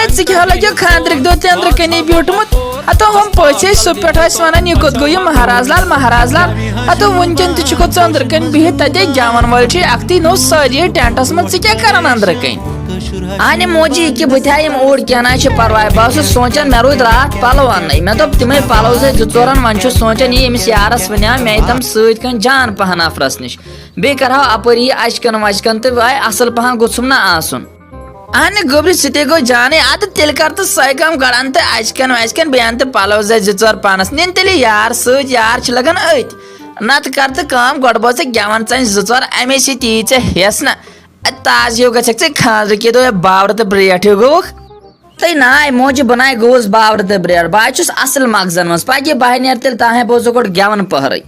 ژٕ کیٛاہ لگیو خاندرٕکۍ دۄہ تہِ أنٛدرٕ کَنی بیوٗٹھمُت ہتو ہُم پٔژھۍ ٲسۍ سُہ پٮ۪ٹھ ٲسۍ وَنان یہِ کوٚت گوٚو یہِ مہراز لال ہتو وٕنکٮ۪ن تہِ چھُکھ ژٕ أنٛدرٕ کَنۍ بِہِتھ تَتے گٮ۪وَن وٲلۍ چھِ اَکھتُے نوٚو سٲری ٹٮ۪نٛٹَس منٛز ژٕ کیٛاہ کَران أنٛدرٕ کَنۍ اَنہِ موجی یِکہِ بہٕ تہِ ہا یِم اوٗرۍ کیٚنٛہہ نہ چھُ پَرواے بہٕ اوسُس سونٛچان مےٚ روٗدۍ راتھ پَلو اَننَے مےٚ دوٚپ تِمَے پَلو زٕ 2-4 وۄنۍ چھُس سونٛچان یہِ أمِس یارَس وَنیٛا مےٚ ییٚتٮ۪م سۭتۍ کٔنۍ جان پَہَن نفرَس نِش بیٚیہِ کَرٕہاو اَپٲری یہِ اَچکَن وَچکَن تہٕ واے اَصٕل پَہَن گوٚژھُم نہ آسُن اَہنہِ گوٚبرِ سُہ تے گوٚو جانٕے اَدٕ تیٚلہِ کَر تہٕ سۄے کٲم گۄڈٕ تہٕ اَچکَن وَچکَن بیٚیہِ اَن تہٕ پَلو زٕ 2-4 پانَس نِن تیٚلہِ یار سۭتۍ یار چھِ لَگان أتھۍ نَتہٕ کَر ژٕ کٲم گۄڈٕ بوز ژٕ گٮ۪وَن ژَنہِ 2-4 اَمے سۭتۍ یی ژےٚ ہٮ۪س نہ تازٕ ہیوٗ گژھکھ ژٕ خاندرٕکہِ دۄہ باورٕ تہٕ برٛیٹھ ہیوٗ گوٚوُکھ تہٕ ناے موجہِ بہٕ ناے گوٚوُس باورٕ تہٕ برٛیٹھ بہٕ چھُس اَصٕل مغزن منٛز پَکہِ بہٕ نیرٕ تیٚلہِ تانۍ بوزو گۄڈٕ گٮ۪وَن پٔہرٕے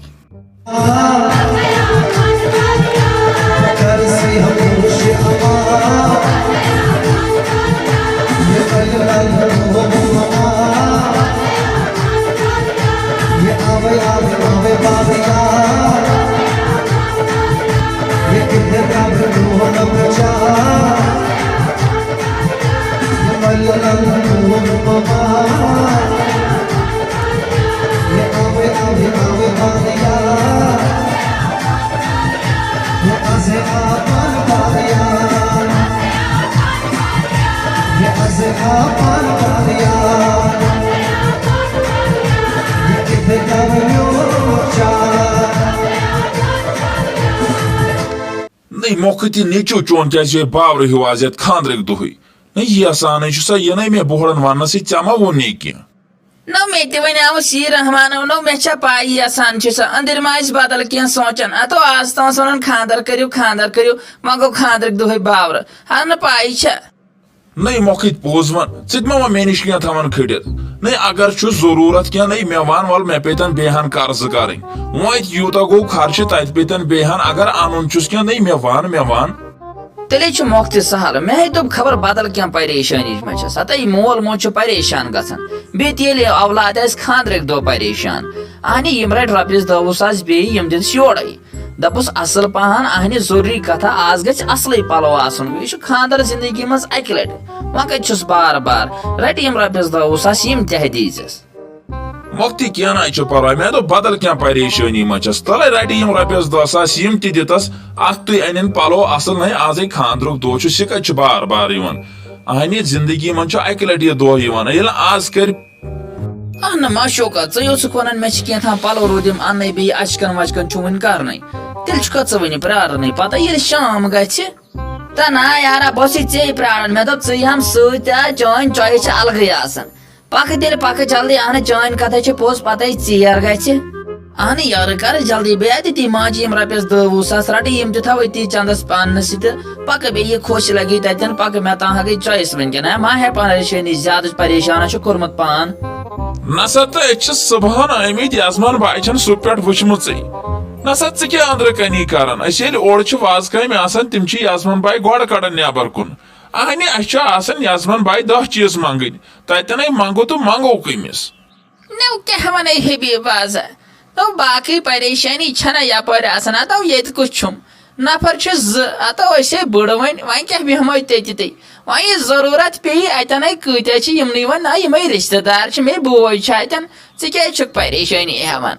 موقع نیچو چون کیا باور ہیو آز یت خاندرک دہی یہ آسان سا یہ مے بہرن ون ژے ما وون کی نو مے تہِ ونیاوُس یی رحمانو نو مےٚ چھا پاے یہِ آسان چھُ سۄ أنٛدٕرۍ ما ٲسۍ بدل کینٛہہ سونٛچان اتو آز تام ونان خاندر کٔرِو وۄنۍ گوٚو خاندرٕکۍ دۄہٕے باورٕ ہا نہٕ پاے چھا نئی موقع پوز ون ژٕ ما مے نش کینٛہہ تھاوان کھٔڑِتھ نئی اگر چھُ ضروٗرت کینٛہہ نئی مےٚ ون ول مےٚ پیتن بیٚیہِ قرض کرٕنۍ وۄنۍ یوٗتاہ گوٚو خرچہٕ تتہِ پیتن بیٚیہِ اگر انُن چھُس کینٛہہ نئی مےٚ ون تیٚلے چھُ موقع سہل مےٚ ہے دوٚپ خبر بدل کینٛہہ پریشٲنی منٛز چھس ہتے مول موج چھُ پریشان گژھان بیٚیہِ تہِ ییٚلہِ اولاد آسہِ خاندرٕکۍ دۄہ پریشان اہنہِ یِم رَٹہِ رۄپیَس 10-20 بیٚیہِ یِم دِنس یورے دپُس اصل پہن اہنہِ ضروٗری کتھا آز گژھِ اصلٕے پلو آسُن یہِ چھُ خاندر زندگی منٛز اکہِ لٹہِ وۄنۍ کتہِ چھُس بار رٹہِ یِم رۄپیَس 10-20 یِم تہِ دیٖزٮ۪س مۄکتی کینٛہہ نہ چھُ پرواے مےٚ دوٚپ بدل کینٛہہ پریشٲنی منٛز چھس تلے رٹہِ یِم رۄپیَس 10 یِم تہِ دِتس اتھ تُہۍ انن پلو اصل نٕے آزے خاندرُک دۄہ چھُ سُہ کتہِ چھُ بار یِوان اہنہِ زندگی منٛز چھُ اکہِ لٹہِ یہِ دۄہ یِوان ییٚلہِ آز کرِ اہن ماشوکا ژٕ اوسُکھ ونان مےٚ چھِ کینٛہہ پلو روٗدِم اننے بیٚیہِ اچکن وچکن چھُ وُنہِ کرنٕے تیٚلہِ چھُکھا ژٕ وُنہِ پیارنٕے پتہ ییٚلہِ شام گژھِ تہ نا یارا بہٕ اوسُے ژے پیاران مےٚ دوٚپ ژٕ یِہم سۭتۍ چٲنۍ چۄیِس چھِ الگٕے آسان پکہٕ تیٚلہِ پکہٕ جلدی اہنہٕ چٲنۍ کتھا چھِ پوٚز پتہٕ ژیر گژھِ اہنہٕ یارٕ کر جلدی بیٚیہِ اَتہِ ماجہِ یِم رۄپیَس 10-20 رٹہٕ یِم تہِ تھاو أتی چندس پانس سۭتۍ پکہٕ بیٚیہِ یہِ خۄش لگی تتٮ۪ن پکہٕ مےٚ تام گٔے چۄیِس وٕنکیٚن ما ہے پریشٲنی زیادٕ پریشان چھُ کوٚرمُت پان نسا تہٕ أسۍ چھِ صبحن آمٕتۍ یزمان باے چھن سُہ پٮ۪ٹھ وٕچھمٕژٕے نسا ژٕ کیٛاہ أنٛدرٕ کَنی کران أسۍ ییٚلہِ اورٕ چھِ وازٕ کامہِ آسان تِم چھِ یزمان باے گۄڈٕ کڑان نٮ۪بر کُن اہنہِ اَسہِ چھُ آسان یزمان باے 10 چیٖز منٛگٕنۍ تتٮ۪نٕے منگو تہٕ منگو کٔمِس نو کیٛاہ ونے حبیٖب بازا تو باقٕے پریشٲنی چھنہ یپٲرۍ آسان اتو ییٚتہِ کُس چھُم نفر چھِ 2 اتو أسے بٕڑٕ وۄنۍ کیٛاہ بیہمو تٔتی وۄنۍ یہِ ضروٗرت پیٚیہِ اتٮ۪نٕے کۭتیاہ چھِ یِمنٕے وۄنۍ نہ یِمے رشتہٕ دار چھِ مے بوے چھُ اتٮ۪ن ژٕ کیٛازِ چھُکھ پریشٲنی ہٮ۪وان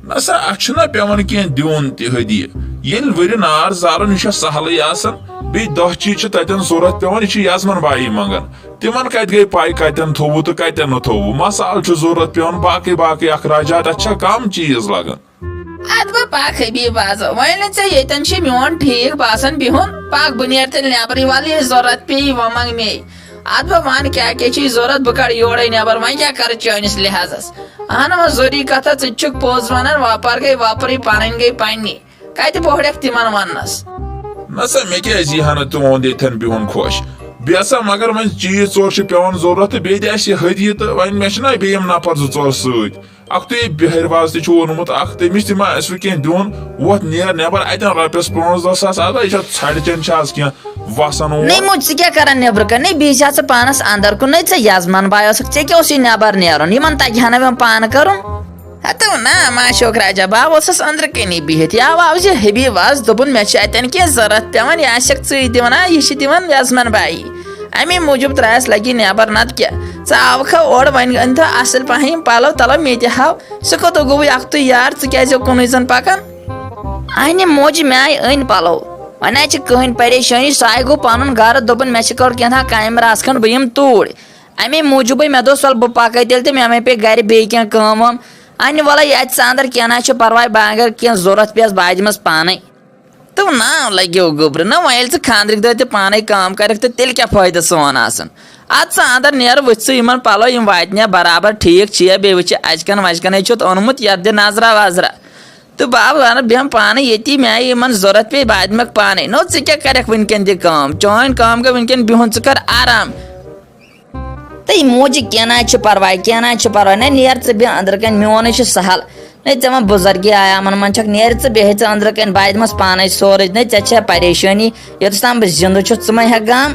نسا اتھ چھُنہ پیوان کینٛہہ دیُن تہِ ہدیہِ ییٚلہِ ؤرِ نار زارُن یہِ چھُ سہلٕے آسان بیٚیہِ 10 چیٖز چھِ تتٮ۪ن ضوٚرتھ پیوان یہِ چھُ یزمان بایی منگان تِمن کتہِ گٔے پاے کتٮ۪ن تھوٚوُ تہٕ کتٮ۪ن نہٕ تھوٚوُ مسالہٕ چھُ ضوٚرتھ پیوان باقٕے اخراجات اتھ چھا کم چیٖز لگان ادٕ بہٕ پکھ حبیٖب بازا وۄنۍ نہٕ ژےٚ ییٚتٮ۪ن چھُ میون ٹھیٖک باسان بِہُن پکھ بہٕ نیرٕ تیٚلہِ نٮ۪برٕے وَلہٕ ییٚلہِ ضوٚرتھ پیٚیہِ وۄنۍ منٛگ مے ادٕ بہٕ وَن کیٛاہ چھُے ضوٚرتھ بہٕ کڑٕ یورے نٮ۪بر وۄنۍ کیٛاہ کرٕ چٲنِس لحاظس اہن وۄنۍ ضروٗری کتھا ژٕ تہِ چھُکھ پوٚز ونان وۄپر گٔے وۄپرٕے پنٕنۍ گٔے پننی کتہِ بوہڑکھ تِمن وننس نسا مےٚ کیٛازِ یی ہا نہٕ تُہُنٛد ییٚتھٮ۪ن بِہُن خۄش بیٚیہِ ہسا مگر وۄنۍ چیٖز 4 چھِ پیوان ضوٚرتھ تہٕ بیٚیہِ تہِ آسہِ یہِ ہدیہِ تہٕ وۄنۍ مےٚ چھِنہ بیٚیہِ یِم نفر 2-4 سۭتۍ اکھتُے بِہٲرۍ تہِ چھُ ووٚنمُت اکھ تٔمِس تہِ ما آسوٕ کینٛہہ دیُن ووٚتھ نیر نٮ۪بر اتٮ۪ن رۄپیَس 15-10 ادا یہِ چھا ژھرِ چٮ۪ن چھِ آز کینٛہہ وسان نہیں موج ژٕ کیٛاہ کران نٮ۪برٕ کَنۍ بیٚیہِ زِ ژٕ پانس اندر کُن ژےٚ یزمان باے اوسُکھ ژےٚ کیٛاہ اوسُے نٮ۪بر نیرُن یِمن تگہِ ہا نہٕ وۄنۍ پانہٕ کرُن ہتو نا ماشوک راجا باب اوسُس أنٛدرٕ کَنی بِہِتھ یا آو زِ حبیٖب آز دوٚپُن مےٚ چھُ اتٮ۪ن کینٛہہ ضوٚرتھ پیوان یہِ آسٮ۪کھ ژٕے دِوان یہِ چھِ دِوان یزمان بایی امی موجوب ترایس لگی نیبر نت کیا ژاوکھا اور ون ان تھا اصل پہن پلو تلو میتہِ ہاو سُہ کوٚت گوٚوٕے اکھتُے یار ژٕ کیازِ کُنُے زن پکان انہِ موجہِ مےٚ آیہِ أنۍ پلو وۄنۍ آیہِ چھِ کٕہٕنۍ پریشٲنی سُہ آیہِ گوٚو پنُن گرٕ دوٚپُن مےٚ چھِ کوٚر کینٛہہ کامہِ رژھ کھنٛڈ بہٕ یِمہٕ توٗرۍ امی موٗجوٗبٕے مےٚ دوٚپ وَلہٕ بہٕ پکے تیٚلہِ تہٕ مےٚ پیٚیہِ گرِ بیٚیہِ کینٛہہ کٲم وٲم انہِ وَلے اَتہِ ژٕ اندر کینٛہہ نہ چھُ پرواے بہٕ اگر کینٛہہ ضوٚرتھ پیٚیَس بہٕ دِمس پانے تہٕ نا لگیو گوٚبرٕ نہ وۄنۍ ییٚلہِ ژٕ خاندرٕکۍ دۄہ تہِ پانے کٲم کرکھ تہٕ تیٚلہِ کیٛاہ فٲیدٕ سون آسان ادٕ ژٕ اندر نیرٕ وٕچھ ژٕ یِمن پلو یِم واتنیا برابر ٹھیٖک چھِیا بیٚیہِ وٕچھِ اجکن وجکنے چھُتھ اوٚنمُت یتھ دِ نظرا وظرا تہٕ بہٕ بیٚہمہٕ پانے ییٚتی مےٚ آیہِ یِمن ضوٚرتھ پیٚیہِ بہٕ دِمکھ پانے نو ژٕ کیٛاہ کرکھ وٕنکیٚن تہِ کٲم چٲنۍ کٲم گٔے وٕنکیٚن بِہُن ژٕ کر آرام تہٕ موجہِ کینٛہہ نہ چھُ پرواے نہ نیر ژٕ بیٚہہ أنٛدرٕ کَنۍ میونٕے چھُ سہل نہ ژےٚ وۄنۍ بُزرگی آیا یِمن منٛز چھکھ نیرِ ژٕ بیٚہہِ ژٕ أنٛدرٕ کَنۍ بہٕ دِمس پانے سورُے نہ ژےٚ چھےٚ پریشٲنی یوٚتَس تام بہٕ زِندٕ چھُس ژٕ مہ ہٮ۪کھ گام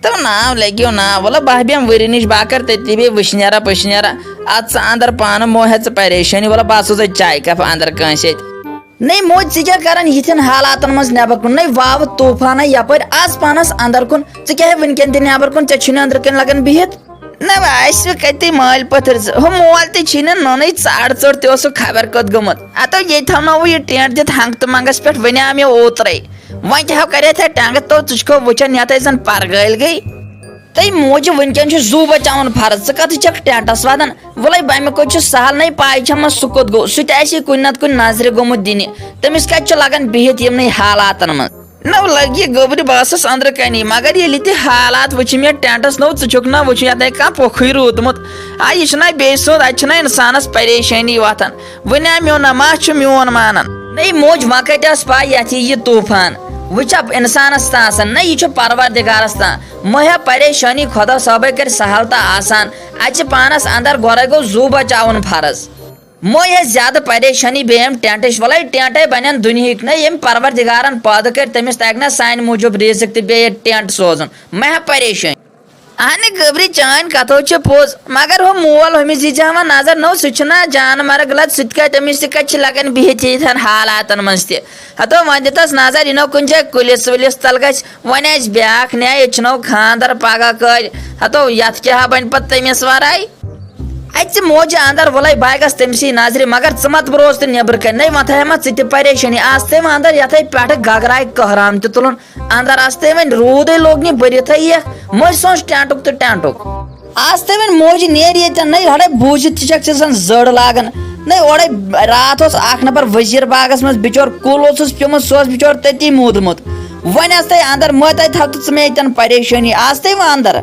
تہٕ ناو لگیو ناو وَلہٕ بہہ بیٚہمہٕ ؤرِ نِش بہہ کر تٔتی بیٚیہِ وٕشنیرا پٔشنیرا اَدٕ ژٕ اندر پانہٕ مو ہٮ۪ژٕ پریشٲنی وَلہٕ بہٕ سوزے چاے کپ اندر کٲنٛسہِ اَتھِ نٔے موج ژٕ کیٛاہ کران یِتھٮ۪ن حالاتن منٛز نیبر کُن نٔے واوٕ طوٗفانا یپٲرۍ آز پانس اندر کُن ژٕ کیٛاہ وٕنکیٚن تہِ نیبر کُن ژےٚ چھُنہٕ أنٛدرٕ کَنۍ لگان بِہِتھ نہ آسہِ کَتہِ مٲلۍ پٔتھٕر زٕ ہُہ مول تہِ چھِی نہٕ نُنٕے ژاڑ ژوٚٹ تہِ اوسُکھ خبر کوٚت گوٚمُت ہتو ییٚتہِ تھاونووُ یہِ ٹینٹ دِتھ ہنگتہٕ منگس پٮ۪ٹھ وَنیو مےٚ اوترے وۄنۍ کیٛاہ کریتھ ٹنگہٕ تو ژٕ چھُکھ وٕچھان یتھ زن پرگٲلۍ گٔے تہٕ موجہِ وٕنکیٚن چھُ زوٗ بچاوُن فرض ژٕ کتھ چھکھ ٹینٹس ودان وَلے بمہِ کوٚت چھُ سہل نَے پاے چھَم سُہ کوٚت گوٚو سُہ تہِ آسی کُنہِ نتہٕ کُنہِ نظرِ گوٚمُت دِنہِ تٔمِس کتہِ چھُ لگان بِہِتھ یِمنٕے حالاتن منٛز نو لگہِ یہِ گوٚبرِ بہٕ ٲسٕس أنٛدرٕ کَنی مگر ییٚلہِ تہِ حالات وٕچھِ مےٚ ٹینٹس نو ژٕ چھُکھ نہ وٕچھُن یتھ کانٛہہ پوٚکھٕے روٗدمُت یہِ چھُنہ بیٚیہِ سُنٛد اتہِ چھُنہ انسانس پریشٲنی وۄتھان وَنیو میون نہ ما چھُ میون مانان نَے موج وۄنۍ کَتہِ ٲس پاے یتھ یہِ طوٗفان وٕچھا اِنسانس تام آسان نہ یہِ چھُ پروردِگارس تام مہ ہےٚ پریشٲنی خۄدا صٲبے کرِ سہل تہٕ آسان اتہِ چھِ پانس اندر گۄڈے گوٚو زوٗ بچاوُن فرض مہ ہے زیادٕ پریشٲنی بیٚیہِ اَمہِ ٹینٹٕچ وَلے ٹینٹے بنن دُنہِکۍ نہ ییٚمہِ پروردِگارن پٲدٕ کٔرۍ تٔمِس تگہِ نہ سانہِ موٗجوٗب رِزق تہِ بیٚیہِ ٹینٹ سوزُن مہ ہےٚ پریشٲنی اہنہِ گٔبرِ چٲنۍ کتھو چھِ پوٚز مگر ہُہ مول ہُمِس یی زِ ہاوان نظر نو سُہ چھُنہ جان مرگ لد سُہ تہِ کتہِ تٔمِس تہِ کتہِ چھِ لگان بِہِتھ یِتھٮ۪ن حالاتن منٛز تہِ ہتو وۄنۍ دِتس نظر یہِ نو کُنہِ جایہِ کُلِس وُلِس تل گژھِ وۄنۍ آسہِ بیاکھ نیا ییٚتہِ چھُنو خاندر پگہہ کٲلۍ ہتو یتھ کیاہ بنہِ پتہٕ تٔمِس ورٲے اتہِ ژٕ موجہِ اندر وَلے بہٕ گژھ تٔمسٕے نظرِ مگر ژٕ مت روز تہٕ نیبرٕ کَنۍ نَے وۄنۍ تھایما ژٕ تہِ پریشٲنی آز تھٲے وۄنۍ اندر یتھے پٮ۪ٹھٕ گگراے کٔہرام تہِ تُلُن اندر آستے وۄنۍ روٗدٕے لوگ نہٕ بٔرِتھٕے یِکھ مٔنٛزۍ سونٛچ ٹینٹُک تہٕ ٹینٹُک آز تھٲے وۄنۍ موجہِ نیرِ ییٚتٮ۪ن نَے ہڑے بوٗزِتھ تہِ چھکھ ژٕ زن زٔر لاگان نَے اورے راتھ اوس اکھ نفر ؤزیٖر باغس منٛز بِچور کُل اوسُس پیومُت سُہ اوس بِچور تٔتی موٗدمُت وۄنۍ آستے اندر مٲتے تھاو تہٕ ژٕ مےٚ ییٚتٮ۪ن پریشٲنی آز تھٲے وۄنۍ اندر